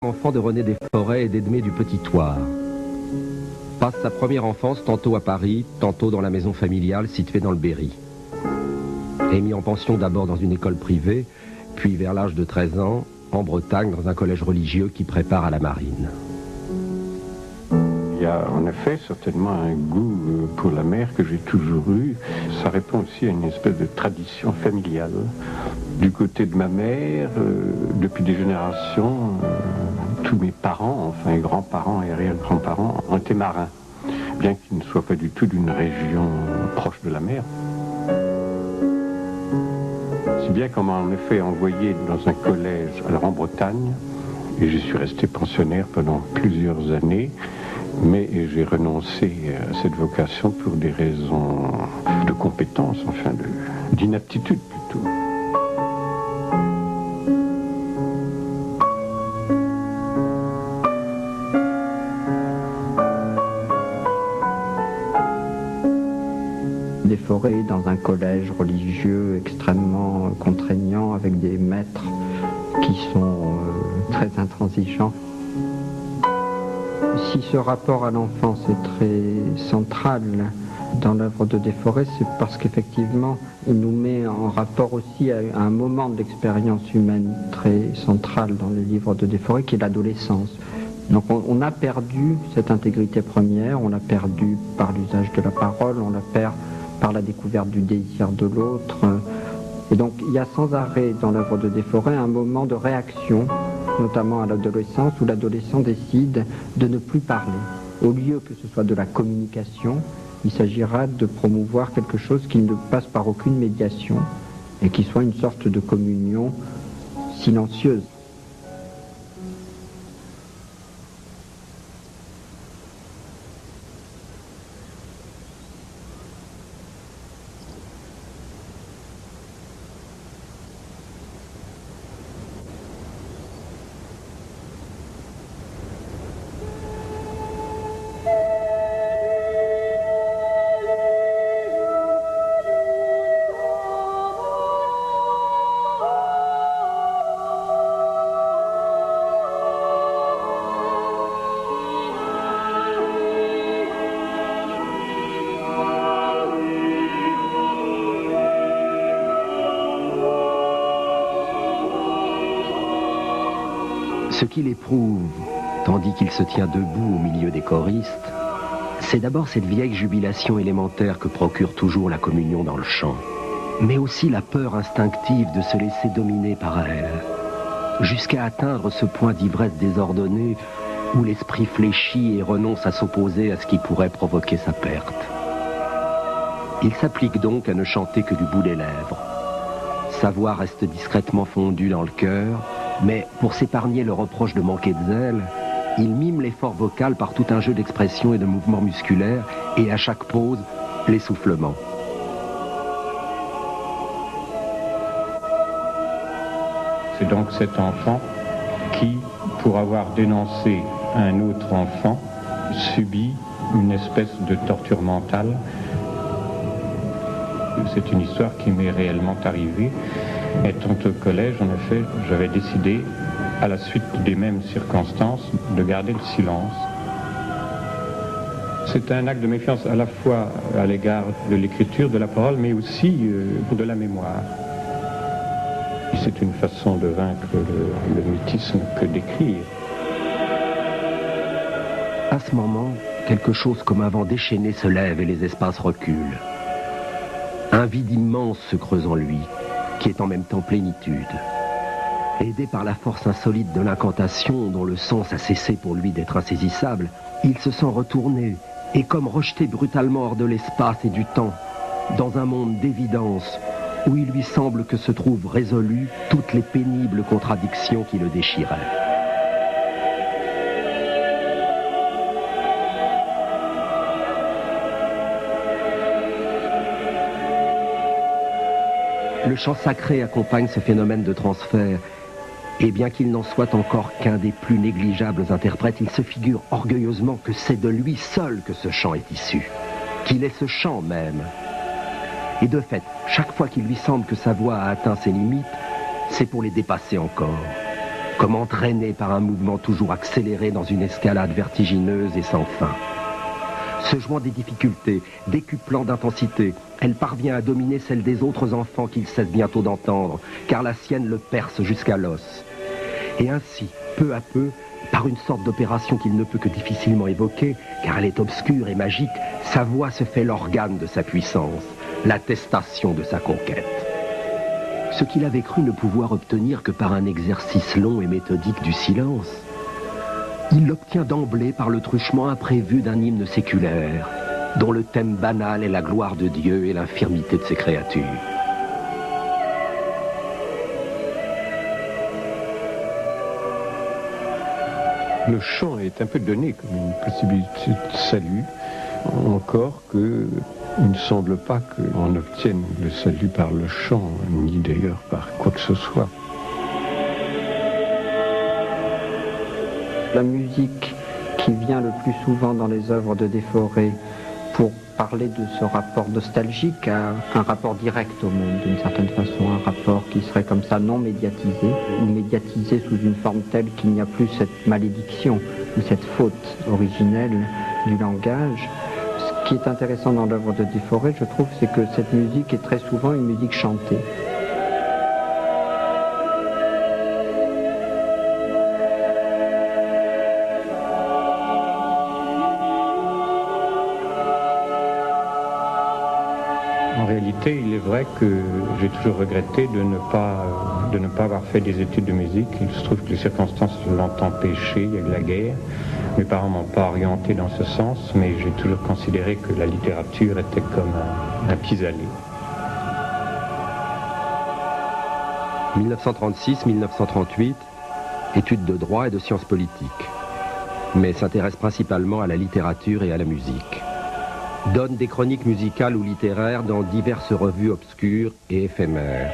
Enfant de René Desforêts et d'Edmé du Petit-Thouars. Passe sa première enfance tantôt à Paris, tantôt dans la maison familiale située dans le Berry. Est mis en pension d'abord dans une école privée, puis vers l'âge de 13 ans, en Bretagne, dans un collège religieux qui prépare à la marine. Il y a en effet certainement un goût pour la mer que j'ai toujours eu. Ça répond aussi à une espèce de tradition familiale. Du côté de ma mère, depuis des générations, tous mes parents, enfin grands-parents et arrière-grands-parents, ont été marins, bien qu'ils ne soient pas du tout d'une région proche de la mer. Si bien qu'on m'a en effet envoyé dans un collège alors en Bretagne, et je suis resté pensionnaire pendant plusieurs années, mais j'ai renoncé à cette vocation pour des raisons de compétence, enfin d'inaptitude plutôt. Desforêts dans un collège religieux extrêmement contraignant avec des maîtres qui sont très intransigeants. Si ce rapport à l'enfance est très central dans l'œuvre de Desforêts, c'est parce qu'effectivement, il nous met en rapport aussi à un moment de l'expérience humaine très central dans les livres de Desforêts, qui est l'adolescence. Donc on a perdu cette intégrité première, on l'a perdu par l'usage de la parole, on la perd par la découverte du désir de l'autre. Et donc il y a sans arrêt dans l'œuvre de Desforêts un moment de réaction, notamment à l'adolescence, où l'adolescent décide de ne plus parler. Au lieu que ce soit de la communication, il s'agira de promouvoir quelque chose qui ne passe par aucune médiation et qui soit une sorte de communion silencieuse. Ce qu'il éprouve, tandis qu'il se tient debout au milieu des choristes, c'est d'abord cette vieille jubilation élémentaire que procure toujours la communion dans le chant, mais aussi la peur instinctive de se laisser dominer par elle, jusqu'à atteindre ce point d'ivresse désordonnée où l'esprit fléchit et renonce à s'opposer à ce qui pourrait provoquer sa perte. Il s'applique donc à ne chanter que du bout des lèvres. Sa voix reste discrètement fondue dans le cœur, mais pour s'épargner le reproche de manquer de zèle, il mime l'effort vocal par tout un jeu d'expression et de mouvements musculaires, et à chaque pause, l'essoufflement. C'est donc cet enfant qui, pour avoir dénoncé un autre enfant, subit une espèce de torture mentale. C'est une histoire qui m'est réellement arrivée. Étant au collège, en effet, j'avais décidé, à la suite des mêmes circonstances, de garder le silence. C'est un acte de méfiance à la fois à l'égard de l'écriture, de la parole, mais aussi de la mémoire. C'est une façon de vaincre le mutisme que d'écrire. À ce moment, quelque chose comme un vent déchaîné se lève et les espaces reculent. Un vide immense se creuse en lui, qui est en même temps plénitude. Aidé par la force insolite de l'incantation, dont le sens a cessé pour lui d'être insaisissable, il se sent retourné, et comme rejeté brutalement hors de l'espace et du temps, dans un monde d'évidence, où il lui semble que se trouvent résolues toutes les pénibles contradictions qui le déchiraient. Le chant sacré accompagne ce phénomène de transfert, et bien qu'il n'en soit encore qu'un des plus négligeables interprètes, il se figure orgueilleusement que c'est de lui seul que ce chant est issu, qu'il est ce chant même. Et de fait, chaque fois qu'il lui semble que sa voix a atteint ses limites, c'est pour les dépasser encore, comme entraînée par un mouvement toujours accéléré dans une escalade vertigineuse et sans fin. Se jouant des difficultés, décuplant d'intensité, elle parvient à dominer celle des autres enfants qu'il cesse bientôt d'entendre, car la sienne le perce jusqu'à l'os. Et ainsi, peu à peu, par une sorte d'opération qu'il ne peut que difficilement évoquer, car elle est obscure et magique, sa voix se fait l'organe de sa puissance, l'attestation de sa conquête. Ce qu'il avait cru ne pouvoir obtenir que par un exercice long et méthodique du silence, il l'obtient d'emblée par le truchement imprévu d'un hymne séculaire, dont le thème banal est la gloire de Dieu et l'infirmité de ses créatures. Le chant est un peu donné comme une possibilité de salut, encore que il ne semble pas qu'on obtienne le salut par le chant, ni d'ailleurs par quoi que ce soit. La musique qui vient le plus souvent dans les œuvres de Desforêts pour parler de ce rapport nostalgique a un rapport direct au monde, d'une certaine façon, un rapport qui serait comme ça non médiatisé, ou médiatisé sous une forme telle qu'il n'y a plus cette malédiction ou cette faute originelle du langage. Ce qui est intéressant dans l'œuvre de Desforêts, je trouve, c'est que cette musique est très souvent une musique chantée. En réalité, il est vrai que j'ai toujours regretté de ne pas avoir fait des études de musique. Il se trouve que les circonstances l'ont empêché, il y a eu la guerre. Mes parents m'ont pas orienté dans ce sens, mais j'ai toujours considéré que la littérature était comme un pis-aller. 1936-1938, études de droit et de sciences politiques, mais s'intéresse principalement à la littérature et à la musique. Donne des chroniques musicales ou littéraires dans diverses revues obscures et éphémères.